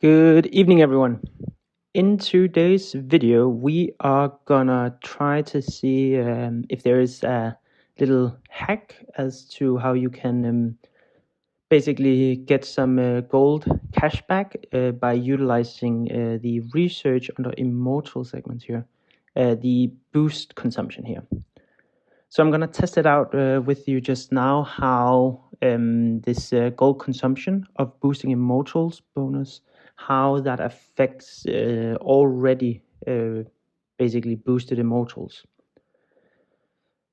Good evening, everyone. In today's video, we are gonna try to see if there is a little hack as to how you can basically get some gold cash back by utilizing the research under immortal segments here, the boost consumption here. So I'm gonna test it out with you just now how this gold consumption of boosting immortals bonus, how that affects already basically boosted immortals.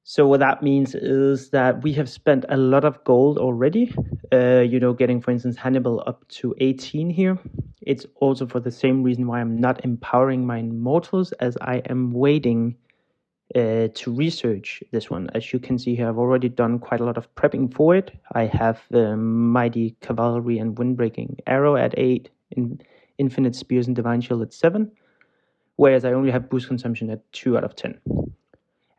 So what that means is that we have spent a lot of gold already, getting, for instance, Hannibal up to 18 here. It's also for the same reason why I'm not empowering my immortals, as I am waiting to research this one. As you can see here, I've already done quite a lot of prepping for it. I have Mighty Cavalry and Windbreaking Arrow at 8, Infinite Spears and Divine Shield at 7, whereas I only have boost consumption at 2 out of 10. And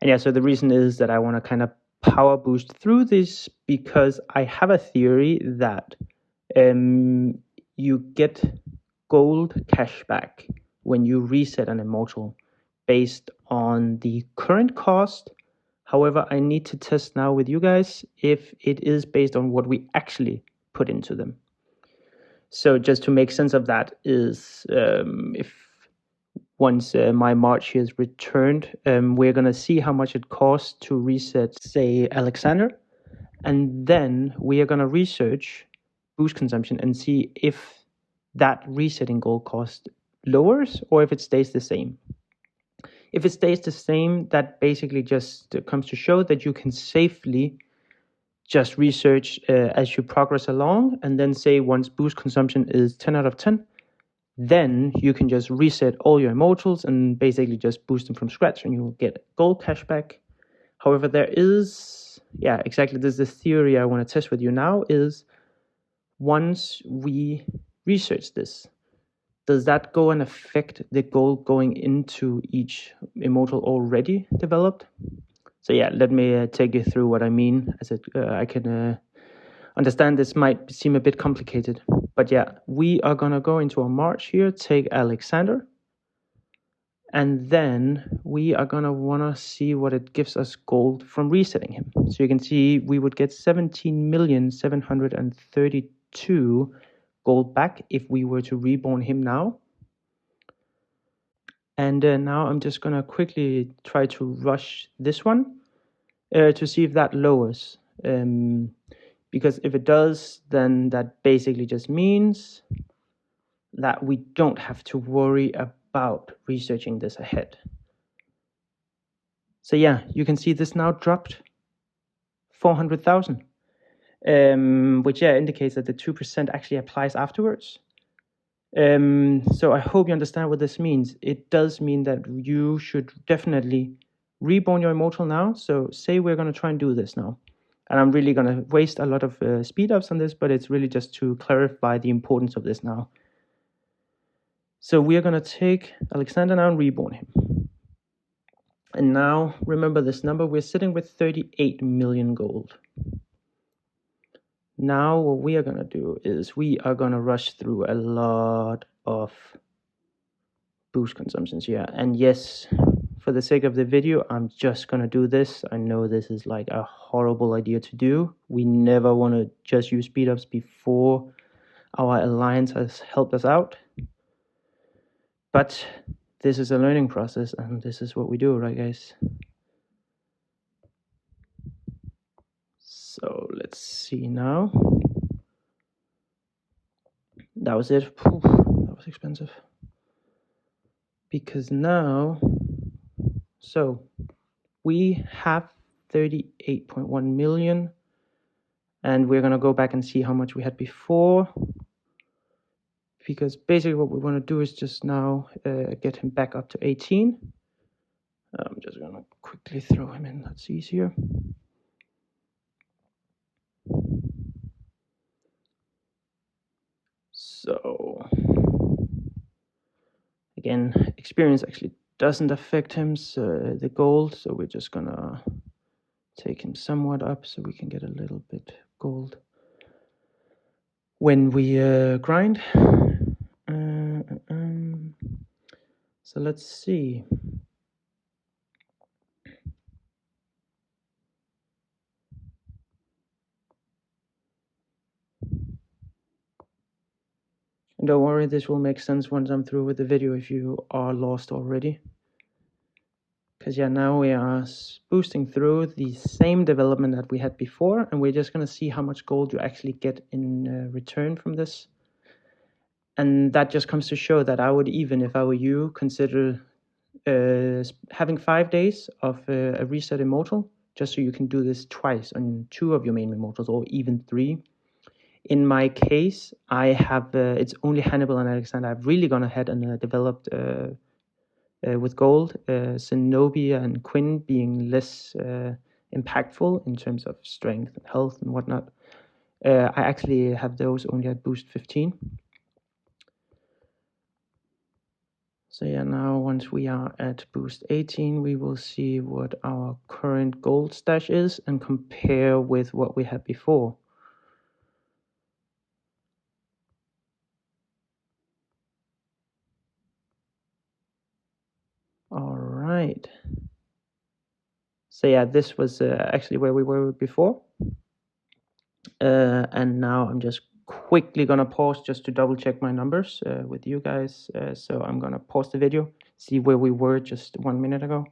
yeah, so the reason is that I want to kind of power boost through this because I have a theory that you get gold cash back when you reset an immortal based on the current cost. However, I need to test now with you guys if it is based on what we actually put into them. So just to make sense of that is if once my March here is returned, we're going to see how much it costs to reset, say, Alexander. And then we are going to research boost consumption and see if that resetting gold cost lowers or if it stays the same. If it stays the same, that basically just comes to show that you can safely just research as you progress along, and then say once boost consumption is 10 out of 10, then you can just reset all your immortals and basically just boost them from scratch and you'll get gold cash back. However, there is, exactly, this is the theory I want to test with you now, is once we research this, does that go and affect the gold going into each immortal already developed? So yeah, let me take you through what I mean, as I can understand this might seem a bit complicated. But yeah, we are going to go into a march here, take Alexander, and then we are going to want to see what it gives us gold from resetting him. So you can see we would get 17,732 gold back if we were to reborn him now. And now I'm just going to quickly try to rush this one to see if that lowers. Because if it does, then that basically just means that we don't have to worry about researching this ahead. So yeah, you can see this now dropped 400,000, which indicates that the 2% actually applies afterwards. So I hope you understand what this means. It does mean that you should definitely reborn your immortal now. So say we're going to try and do this now. And I'm really going to waste a lot of speed ups on this, but it's really just to clarify the importance of this now. So we are going to take Alexander now and reborn him. And now, remember this number, we're sitting with 38 million gold. Now what we are going to do is we are going to rush through a lot of boost consumptions here. And yes, for the sake of the video, I'm just going to do this. I know this is like a horrible idea to do. We never want to just use speed ups before our alliance has helped us out. But this is a learning process, and this is what we do, right, guys? So let's see now. That was it. That was expensive. Because now, so we have 38.1 million, and we're going to go back and see how much we had before. Because basically what we want to do is just now get him back up to 18. I'm just going to quickly throw him in. That's easier. So again, experience actually doesn't affect him, so the gold. So we're just going to take him somewhat up so we can get a little bit gold when we grind. So let's see. And don't worry, this will make sense once I'm through with the video if you are lost already. Because yeah, now we are boosting through the same development that we had before, and we're just going to see how much gold you actually get in return from this. And that just comes to show that I would, even if I were you, consider having 5 days of a reset immortal, just so you can do this twice on 2 of your main immortals, or even 3. In my case, I have it's only Hannibal and Alexander. I've really gone ahead and developed with gold, Zenobia and Quinn being less impactful in terms of strength and health and whatnot. I actually have those only at boost 15. So yeah, now once we are at boost 18, we will see what our current gold stash is and compare with what we had before. All right. So yeah, this was actually where we were before. And now I'm just quickly gonna pause just to double check my numbers with you guys. So I'm gonna pause the video, see where we were just 1 minute ago,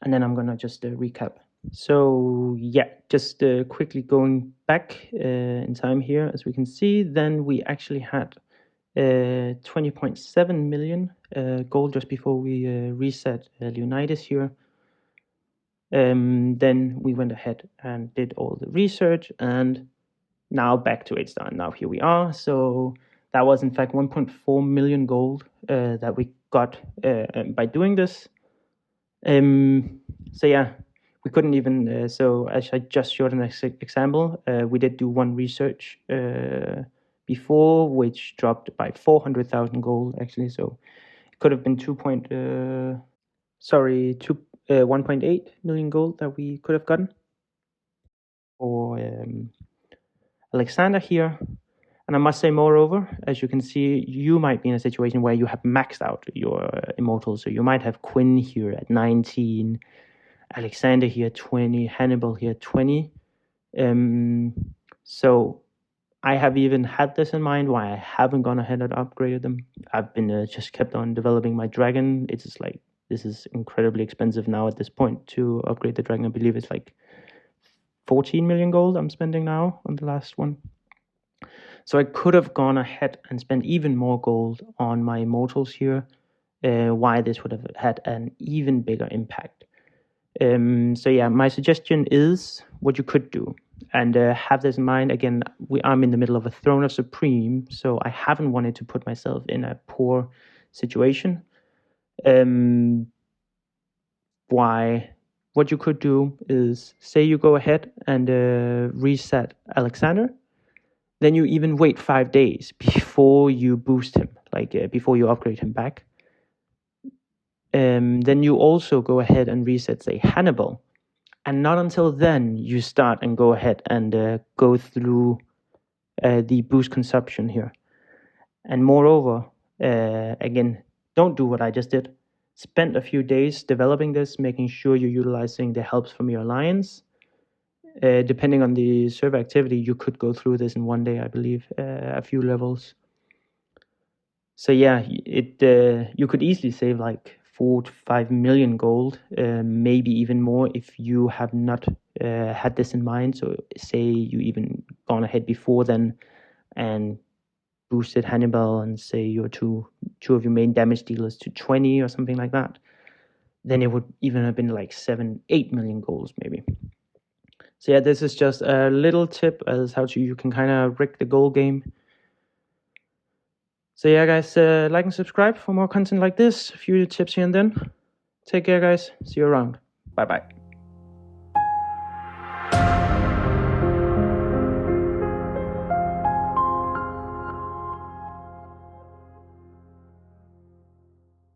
and then I'm gonna just recap. So yeah, just quickly going back in time here, as we can see, then we actually had 20.7 million gold just before we reset Leonidas here. Then we went ahead and did all the research, and now back to 8-star. Now here we are. So that was in fact 1.4 million gold that we got by doing this. So yeah, we couldn't even, so as I just showed an example, we did do one research before, which dropped by 400,000 gold actually. So it could have been 1.8 million gold that we could have gotten for Alexander here. And I must say, moreover, as you can see, you might be in a situation where you have maxed out your immortals. So you might have Quinn here at 19, Alexander here 20, Hannibal here 20. So I have even had this in mind why I haven't gone ahead and upgraded them. I've been just kept on developing my dragon. It's just like, this is incredibly expensive now at this point to upgrade the dragon. I believe it's like 14 million gold I'm spending now on the last one. So I could have gone ahead and spent even more gold on my immortals here, why this would have had an even bigger impact. So yeah, my suggestion is what you could do, and have this in mind. Again, I'm in the middle of a Throne of Supreme, so I haven't wanted to put myself in a poor situation. What you could do is, say you go ahead and reset Alexander, then you even wait 5 days before you boost him, like before you upgrade him back. Then you also go ahead and reset, say, Hannibal. And not until then you start and go ahead and go through the boost consumption here. And moreover, again, don't do what I just did. Spend a few days developing this, making sure you're utilizing the helps from your alliance. Depending on the server activity, you could go through this in 1 day, I believe, a few levels. So yeah, you could easily save like 4 to 5 million gold, maybe even more if you have not had this in mind. So say you even gone ahead before then and boosted Hannibal and say your two of your main damage dealers to 20 or something like that, then it would even have been like 7-8 million golds maybe. So yeah, this is just a little tip as how you can kind of rig the goal game. So yeah, guys, like and subscribe for more content like this. A few tips here and then. Take care, guys. See you around. Bye-bye.